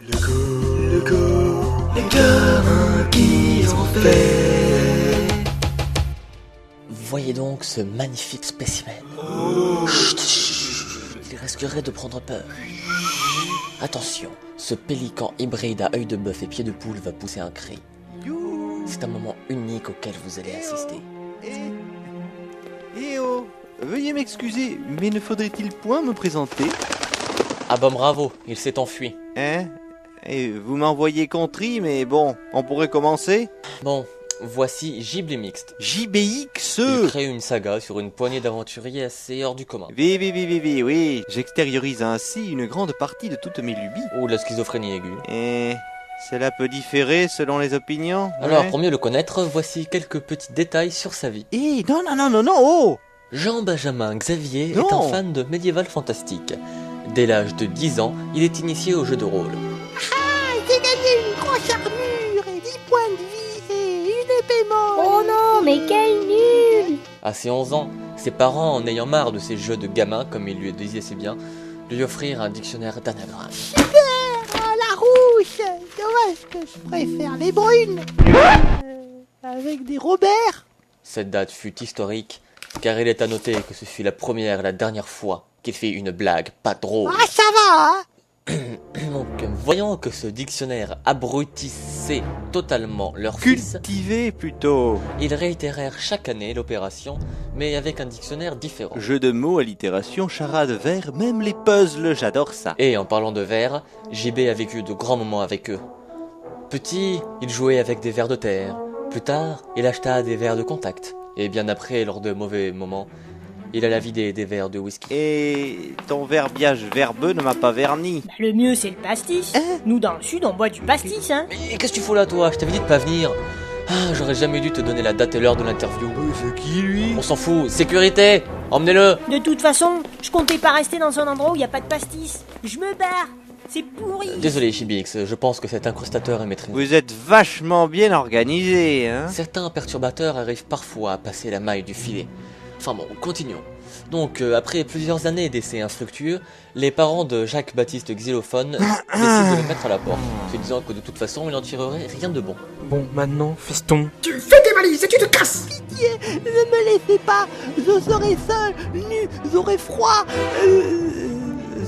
Les gamins qui ont fait. Voyez donc ce magnifique spécimen. Chut, chut, il risquerait de prendre peur. Attention, ce pélican hybride à œil de bœuf et pied de poule va pousser un cri. C'est un moment unique auquel vous allez assister. Veuillez m'excuser, mais ne faudrait-il point me présenter? Ah bah bravo, il s'est enfui. Hein? Et vous m'envoyez contrit, mais bon, on pourrait commencer? Bon, voici Ghibli Mixte. JBX! Il crée une saga sur une poignée d'aventuriers assez hors du commun. Oui. J'extériorise ainsi une grande partie de toutes mes lubies. Ou la schizophrénie aiguë. Et cela peut différer selon les opinions. Alors, ouais. pour mieux le connaître, voici quelques petits détails sur sa vie. Non, oh! Jean-Benjamin Xavier Non. est un fan de médiéval fantastique. Dès l'âge de 10 ans, il est initié au jeu de rôle. J'ai gagné une grosse armure et 10 points de vie et une épée mort. Oh non, mais quel nul! À ses 11 ans, ses parents, en ayant marre de ces jeux de gamins, comme il lui disaient si bien, lui offrirent un dictionnaire d'anagrammes. La rouge. Dommage que je préfère les brunes. Avec des Robert. Cette date fut historique, car il est à noter que ce fut la première et la dernière fois qu'il fit une blague pas drôle. Ah, ça va, hein? Donc, voyant que ce dictionnaire abrutissait totalement leur fils, Cultivé plutôt. ils réitérèrent chaque année l'opération, mais avec un dictionnaire différent. Jeu de mots, allitération, charade, vers, même les puzzles, j'adore ça. Et en parlant de vers, JB a vécu de grands moments avec eux. Petit, il jouait avec des vers de terre. Plus tard, il acheta des verres de contact. Et bien après, lors de mauvais moments, il alla vider des verres de whisky. Et ton verbiage verbeux ne m'a pas verni. Bah, le mieux, c'est le pastis. Nous, dans le sud, on boit du pastis, hein. Mais qu'est-ce que tu fous là, toi? Je t'avais dit de pas venir. Ah, j'aurais jamais dû te donner la date et l'heure de l'interview. C'est qui lui? On s'en fout. Sécurité! Emmenez-le! De toute façon, je comptais pas rester dans un endroit où il y a pas de pastis. Je me barre. C'est pourri. Désolé, JBX, je pense que cet incrustateur est maîtrisé. Vous êtes vachement bien organisé, hein? Certains perturbateurs arrivent parfois à passer la maille du filet. Enfin bon, continuons. Donc, après plusieurs années d'essais infructueux, les parents de Jacques-Baptiste Xylophone décident de le mettre à la porte, se disant que de toute façon, il n'en tirerait rien de bon. Bon, maintenant, feston. Tu fais tes valises et tu te casses. Pitié, ne me laissez pas. Je serai seul, nu, j'aurai froid.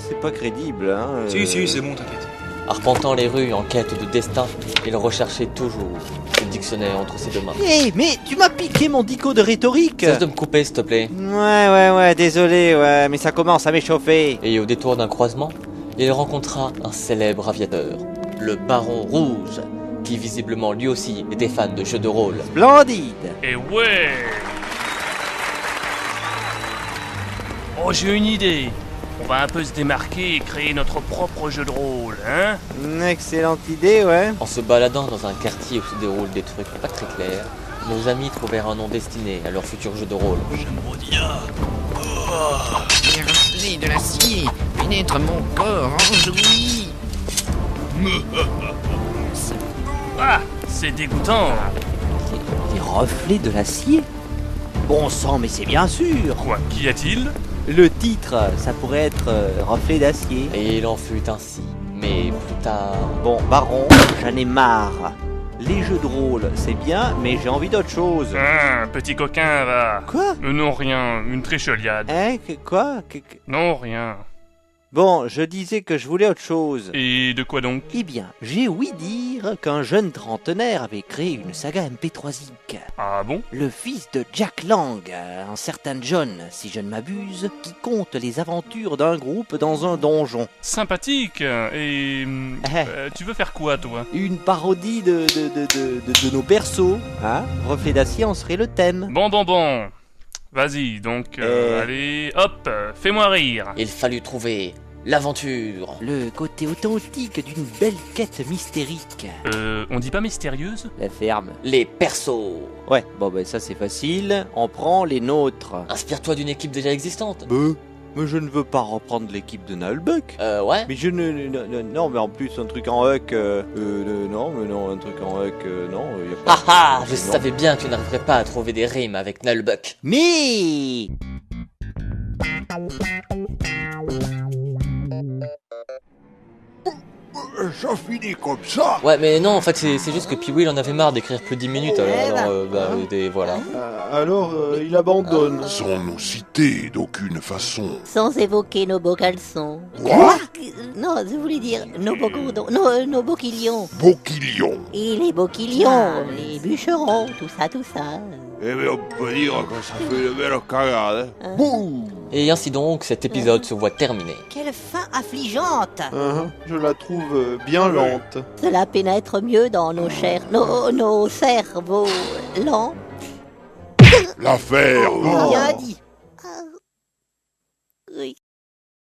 C'est pas crédible, hein? Si, c'est bon, t'inquiète. Arpentant les rues en quête de destin, il recherchait toujours ce dictionnaire entre ses deux mains. Mais tu m'as piqué mon dico de rhétorique! Cesse de me couper, s'il te plaît. Ouais, désolé, mais ça commence à m'échauffer. Et au détour d'un croisement, il rencontra un célèbre aviateur, le Baron Rouge, qui visiblement lui aussi était fan de jeux de rôle. Splendide! Et ouais! Oh, j'ai une idée. On va un peu se démarquer et créer notre propre jeu de rôle, hein? Une excellente idée, ouais. En se baladant dans un quartier où se déroulent des trucs pas très clairs, nos amis trouvèrent un nom destiné à leur futur jeu de rôle. Les reflets de l'acier pénètrent mon corps enjoui. Ah, c'est dégoûtant. Les reflets de l'acier? Bon sang, mais c'est bien sûr! Quoi, qu'y a-t-il? Le titre, ça pourrait être reflet d'acier. Et il en fut ainsi. Mais plus tard... Bon, Baron, j'en ai marre. Les jeux de rôle, c'est bien, mais j'ai envie d'autre chose. Ah, petit coquin, va. Quoi? Non, rien. Une tricheliade. Hein? Quoi? Non, rien. Bon, je disais que je voulais autre chose. Et de quoi donc? Eh bien, j'ai ouï dire qu'un jeune trentenaire avait créé une saga MP3ique. Ah bon? Le fils de Jack Lang, un certain John, si je ne m'abuse, qui conte les aventures d'un groupe dans un donjon. Sympathique. Et... tu veux faire quoi, toi? Une parodie de nos persos, hein? Reflet d'acier en serait le thème. Bon. Vas-y, donc, allez, hop, fais-moi rire. Il fallut trouver l'aventure. Le côté authentique d'une belle quête mystérique. On dit pas mystérieuse? La ferme. Les persos. Ouais, bon ben ça c'est facile, on prend les nôtres. Inspire-toi d'une équipe déjà existante. Mais je ne veux pas reprendre l'équipe de Nullbuck. Ouais. Mais je non, mais en plus un truc en huck, non, un truc en huck, non, y a pas. Ah, je Non. savais bien que tu n'arriverais pas à trouver des rimes avec Nullbuck. Mais Ça finit comme ça. Ouais, mais non, en fait, c'est juste que Pee-wee, il en avait marre d'écrire plus de 10 minutes. Voilà. Alors, il abandonne. Sans nous citer d'aucune façon. Sans évoquer nos beaux caleçons. Quoi? Non, je voulais dire nos beaux cordons, nos boquillions. Boquillion. Et les boquillions, les bûcherons, tout ça. Eh bien, on peut dire que ça fait une belle cagade. Bouh. Et ainsi donc, cet épisode se voit terminé. Quelle fin affligeante. Je la trouve bien lente. Cela pénètre mieux dans nos chairs, nos cerveaux lents. L'affaire. Bien dit.